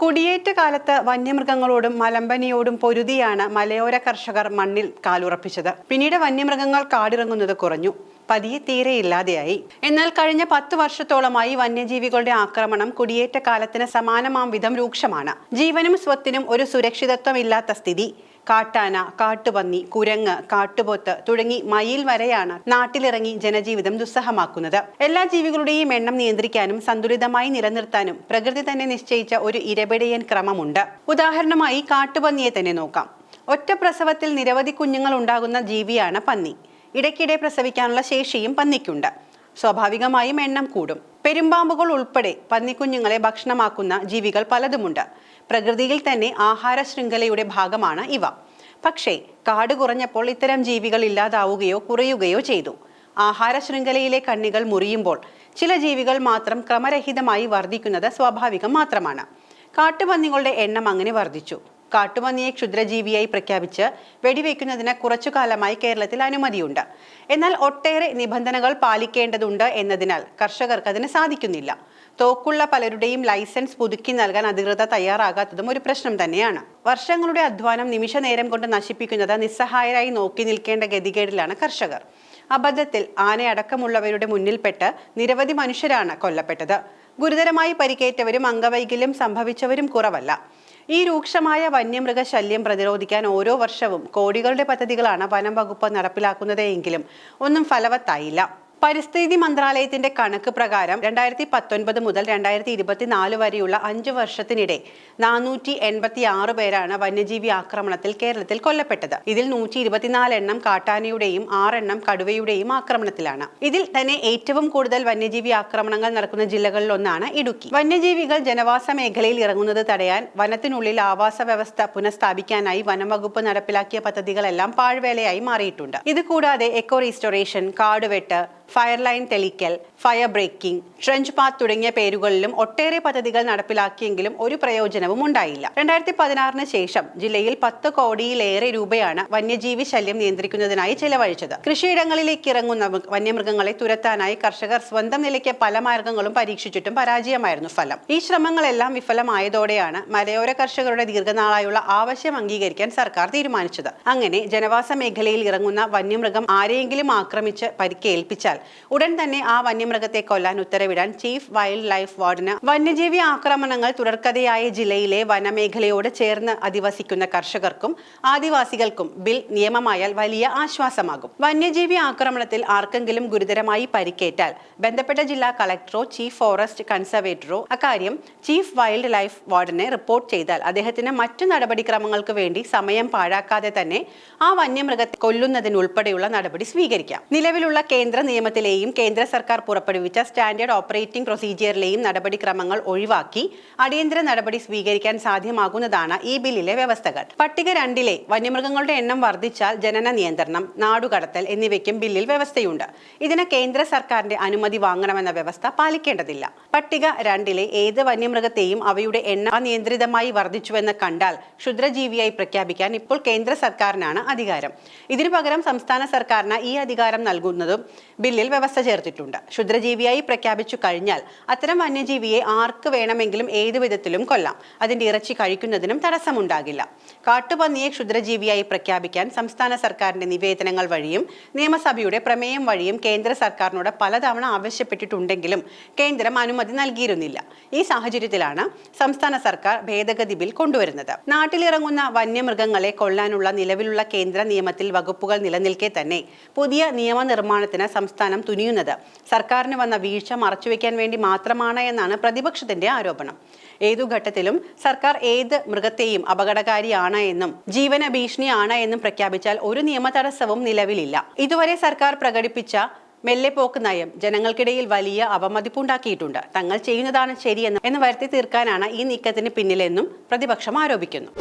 കുടിയേറ്റ കാലത്ത് വന്യമൃഗങ്ങളോടും മലമ്പനിയോടും പൊരുതിയാണ് മലയോര കർഷകർ മണ്ണിൽ കാലുറപ്പിച്ചത്. പിന്നീട് വന്യമൃഗങ്ങൾ കാടിറങ്ങുന്നത് കുറഞ്ഞു, പതിയെ തീരെയില്ലാതെയായി. എന്നാൽ കഴിഞ്ഞ 10 വർഷത്തോളമായി വന്യജീവികളുടെ ആക്രമണം കുടിയേറ്റ കാലത്തിന് സമാനമാം വിധം രൂക്ഷമാണ്. ജീവനും സ്വത്തിനും ഒരു സുരക്ഷിതത്വമില്ലാത്ത സ്ഥിതി. കാട്ടാന, കാട്ടുപന്നി, കുരങ്ങ്, കാട്ടുപോത്ത് തുടങ്ങി മയിൽ വരെയാണ് നാട്ടിലിറങ്ങി ജനജീവിതം ദുസ്സഹമാക്കുന്നത്. എല്ലാ ജീവികളുടെയും എണ്ണം നിയന്ത്രിക്കാനും സന്തുലിതമായി നിലനിർത്താനും പ്രകൃതി തന്നെ നിശ്ചയിച്ച ഒരു ഇരപിടിയൻ ക്രമമുണ്ട്. ഉദാഹരണമായി കാട്ടുപന്നിയെ തന്നെ നോക്കാം. ഒറ്റ പ്രസവത്തിൽ നിരവധി കുഞ്ഞുങ്ങൾ ഉണ്ടാകുന്ന ജീവിയാണ് പന്നി. ഇടയ്ക്കിടെ പ്രസവിക്കാനുള്ള ശേഷിയും പന്നിക്കുണ്ട്. സ്വാഭാവികമായും എണ്ണം കൂടും. പെരുമ്പാമ്പുകൾ ഉൾപ്പെടെ പന്നിക്കുഞ്ഞുങ്ങളെ ഭക്ഷണമാക്കുന്ന ജീവികൾ പലതുമുണ്ട്. പ്രകൃതിയിൽ തന്നെ ആഹാര ശൃംഖലയുടെ ഭാഗമാണ് ഇവ. പക്ഷേ കാട് കുറഞ്ഞപ്പോൾ ഇത്തരം ജീവികൾ ഇല്ലാതാവുകയോ കുറയുകയോ ചെയ്തു. ആഹാര ശൃംഖലയിലെ കണ്ണികൾ മുറിയുമ്പോൾ ചില ജീവികൾ മാത്രം ക്രമരഹിതമായി വർദ്ധിക്കുന്നത് സ്വാഭാവികം മാത്രമാണ്. കാട്ടുപന്നികളുടെ എണ്ണം അങ്ങനെ വർദ്ധിച്ചു. കാട്ടുപന്നിയെ ക്ഷുദ്രജീവിയായി പ്രഖ്യാപിച്ച് വെടിവെക്കുന്നതിന് കുറച്ചു കാലമായി കേരളത്തിൽ അനുമതിയുണ്ട്. എന്നാൽ ഒട്ടേറെ നിബന്ധനകൾ പാലിക്കേണ്ടതുണ്ട് എന്നതിനാൽ കർഷകർക്ക് അതിന് സാധിക്കുന്നില്ല. തോക്കുള്ള പലരുടെയും ലൈസൻസ് പുതുക്കി നൽകാൻ അധികൃതർ തയ്യാറാകാത്തതും ഒരു പ്രശ്നം തന്നെയാണ്. വർഷങ്ങളുടെ അധ്വാനം നിമിഷ നേരം കൊണ്ട് നശിപ്പിക്കുന്നത് നിസ്സഹായരായി നോക്കി നിൽക്കേണ്ട ഗതികേടിലാണ് കർഷകർ. അബദ്ധത്തിൽ ആനയടക്കമുള്ളവരുടെ മുന്നിൽപ്പെട്ട് നിരവധി മനുഷ്യരാണ് കൊല്ലപ്പെട്ടത്. ഗുരുതരമായി പരിക്കേറ്റവരും അംഗവൈകല്യം സംഭവിച്ചവരും കുറവല്ല. ഈ രൂക്ഷമായ വന്യമൃഗ ശല്യം പ്രതിരോധിക്കാൻ ഓരോ വർഷവും കോടികളുടെ പദ്ധതികളാണ് വനം വകുപ്പ് നടപ്പിലാക്കുന്നത് എങ്കിലും ഒന്നും ഫലവത്തായില്ല. പരിസ്ഥിതി മന്ത്രാലയത്തിന്റെ കണക്ക് പ്രകാരം 2019 മുതൽ 2024 വരെയുള്ള 5 വർഷത്തിനിടെ 486 പേരാണ് വന്യജീവി ആക്രമണത്തിൽ കേരളത്തിൽ കൊല്ലപ്പെട്ടത്. ഇതിൽ 124 എണ്ണം കാട്ടാനയുടെയും 6 എണ്ണം കടുവയുടെയും ആക്രമണത്തിലാണ്. ഇതിൽ തന്നെ ഏറ്റവും കൂടുതൽ വന്യജീവി ആക്രമണങ്ങൾ നടക്കുന്ന ജില്ലകളിലൊന്നാണ് ഇടുക്കി. വന്യജീവികൾ ജനവാസ മേഖലയിൽ ഇറങ്ങുന്നത് തടയാൻ വനത്തിനുള്ളിൽ ആവാസ വ്യവസ്ഥ പുനഃസ്ഥാപിക്കാനായി വനം വകുപ്പ് നടപ്പിലാക്കിയ പദ്ധതികളെല്ലാം പാഴ്വേലയായി മാറിയിട്ടുണ്ട്. ഇത് കൂടാതെ എക്കോ റീസ്റ്റോറേഷൻ, കാടുവെട്ട്, ഫയർ ലൈൻ തെളിക്കൽ, ഫയർ ബ്രേക്കിംഗ്, ട്രെഞ്ച് പാത്ത് തുടങ്ങിയ പേരുകളിലും ഒട്ടേറെ പദ്ധതികൾ നടപ്പിലാക്കിയെങ്കിലും ഒരു പ്രയോജനവും ഉണ്ടായില്ല. 2016 ശേഷം ജില്ലയിൽ 10 കോടിയിലേറെ രൂപയാണ് വന്യജീവി ശല്യം നിയന്ത്രിക്കുന്നതിനായി ചെലവഴിച്ചത്. കൃഷിയിടങ്ങളിലേക്ക് ഇറങ്ങുന്ന വന്യമൃഗങ്ങളെ തുരത്താനായി കർഷകർ സ്വന്തം നിലയ്ക്ക് പല മാർഗങ്ങളും പരീക്ഷിച്ചിട്ടും പരാജയമായിരുന്നു ഫലം. ഈ ശ്രമങ്ങളെല്ലാം വിഫലമായതോടെയാണ് മലയോര കർഷകരുടെ ദീർഘനാളായുള്ള ആവശ്യം അംഗീകരിക്കാൻ സർക്കാർ തീരുമാനിച്ചത്. അങ്ങനെ ജനവാസ മേഖലയിൽ ഇറങ്ങുന്ന വന്യമൃഗം ആരെയെങ്കിലും ആക്രമിച്ച് പരിക്കേൽപ്പിച്ചാൽ ഉടൻ തന്നെ ആ വന്യമൃഗത്തെ കൊല്ലാൻ ഉത്തരവിടാൻ ചീഫ് വൈൽഡ് ലൈഫ് വാർഡന് വന്യജീവി ആക്രമണങ്ങൾ തുടർക്കഥയായ ജില്ലയിലെ വനമേഖലയോട് ചേർന്ന് അധിവസിക്കുന്ന കർഷകർക്കും ആദിവാസികൾക്കും ബിൽ നിയമമായാൽ വലിയ ആശ്വാസമാകും. വന്യജീവി ആക്രമണത്തിൽ ആർക്കെങ്കിലും ഗുരുതരമായി പരിക്കേറ്റാൽ ബന്ധപ്പെട്ട ജില്ലാ കളക്ടറോ ചീഫ് ഫോറസ്റ്റ് കൺസർവേറ്ററോ അക്കാര്യം ചീഫ് വൈൽഡ് ലൈഫ് വാർഡനെ റിപ്പോർട്ട് ചെയ്താൽ അദ്ദേഹത്തിന് മറ്റു നടപടിക്രമങ്ങൾക്ക് വേണ്ടി സമയം പാഴാക്കാതെ തന്നെ ആ വന്യമൃഗത്തെ കൊല്ലുന്നതിനുൾപ്പെടെയുള്ള നടപടി സ്വീകരിക്കാം. നിലവിലുള്ള കേന്ദ്ര നിയമത്തിലെയും കേന്ദ്ര സർക്കാർ പുറപ്പെടുവിച്ച സ്റ്റാൻഡേർഡ് ഓപ്പറേറ്റിംഗ് പ്രൊസീജിയറിലെയും നടപടിക്രമങ്ങൾ ഒഴിവാക്കി അടിയന്തര നടപടി സ്വീകരിക്കാൻ സാധ്യമാകുന്നതാണ് ഈ ബില്ലിലെ വ്യവസ്ഥകൾ. പട്ടിക 2 വന്യമൃഗങ്ങളുടെ എണ്ണം വർദ്ധിച്ചാൽ ജനന നിയന്ത്രണം, നാടുകടത്തൽ എന്നിവയ്ക്കും ബില്ലിൽ വ്യവസ്ഥയുണ്ട്. ഇതിന് കേന്ദ്ര സർക്കാരിന്റെ അനുമതി വാങ്ങണമെന്ന വ്യവസ്ഥ പാലിക്കേണ്ടതില്ല. പട്ടിക 2 ഏത് വന്യമൃഗത്തെയും അവയുടെ എണ്ണം അനിയന്ത്രിതമായി വർദ്ധിച്ചുവെന്ന് കണ്ടാൽ ക്ഷുദ്രജീവിയായി പ്രഖ്യാപിക്കാൻ ഇപ്പോൾ കേന്ദ്ര സർക്കാരിനാണ് അധികാരം. ഇതിനു പകരം സംസ്ഥാന സർക്കാരിന് ഈ അധികാരം നൽകുന്നതും ബില്ലിൽ വ്യവസ്ഥ ചേർത്തിട്ടുണ്ട്. ക്ഷുദ്രജീവിയായി പ്രഖ്യാപിച്ചു കഴിഞ്ഞാൽ അത്തരം വന്യജീവിയെ ആർക്ക് വേണമെങ്കിലും ഏതു വിധത്തിലും കൊല്ലാം. അതിന്റെ ഇറച്ചി കഴിക്കുന്നതിനും തടസ്സമുണ്ടാകില്ല. കാട്ടുപന്നിയെ ക്ഷുദ്രജീവിയായി പ്രഖ്യാപിക്കാൻ സംസ്ഥാന സർക്കാരിന്റെ നിവേദനങ്ങൾ വഴിയും നിയമസഭയുടെ പ്രമേയം വഴിയും കേന്ദ്ര സർക്കാരിനോട് പലതവണ ആവശ്യപ്പെട്ടിട്ടുണ്ടെങ്കിലും കേന്ദ്രം അനുമതി നൽകിയിരുന്നില്ല. ഈ സാഹചര്യത്തിലാണ് സംസ്ഥാന സർക്കാർ ഭേദഗതി ബിൽ കൊണ്ടുവരുന്നത്. നാട്ടിലിറങ്ങുന്ന വന്യമൃഗങ്ങളെ കൊല്ലാനുള്ള നിലവിലുള്ള കേന്ദ്ര നിയമത്തിൽ വകുപ്പുകൾ നിലനിൽക്കെ തന്നെ പുതിയ നിയമനിർമ്മാണത്തിന് സംസ്ഥാനം തുനിയുന്നത് സർക്കാരിന് വന്ന വീഴ്ച മറച്ചുവെക്കാൻ വേണ്ടി മാത്രമാണ് എന്നാണ് പ്രതിപക്ഷത്തിന്റെ ആരോപണം. ഏതു ഘട്ടത്തിലും സർക്കാർ ഏത് മൃഗത്തെയും അപകടകാരിയാണ് എന്നും ജീവന ഭീഷണിയാണ് എന്നും പ്രഖ്യാപിച്ചാൽ ഒരു നിയമ തടസ്സവും നിലവിലില്ല. ഇതുവരെ സർക്കാർ പ്രകടിപ്പിച്ച മെല്ലെപ്പോക്ക് നയം ജനങ്ങൾക്കിടയിൽ വലിയ അവമതിപ്പുണ്ടാക്കിയിട്ടുണ്ട്. തങ്ങൾ ചെയ്യുന്നതാണ് ശരിയെന്ന് വരുത്തി തീർക്കാനാണ് ഈ നീക്കത്തിന് പിന്നിലെന്നും പ്രതിപക്ഷം ആരോപിക്കുന്നു.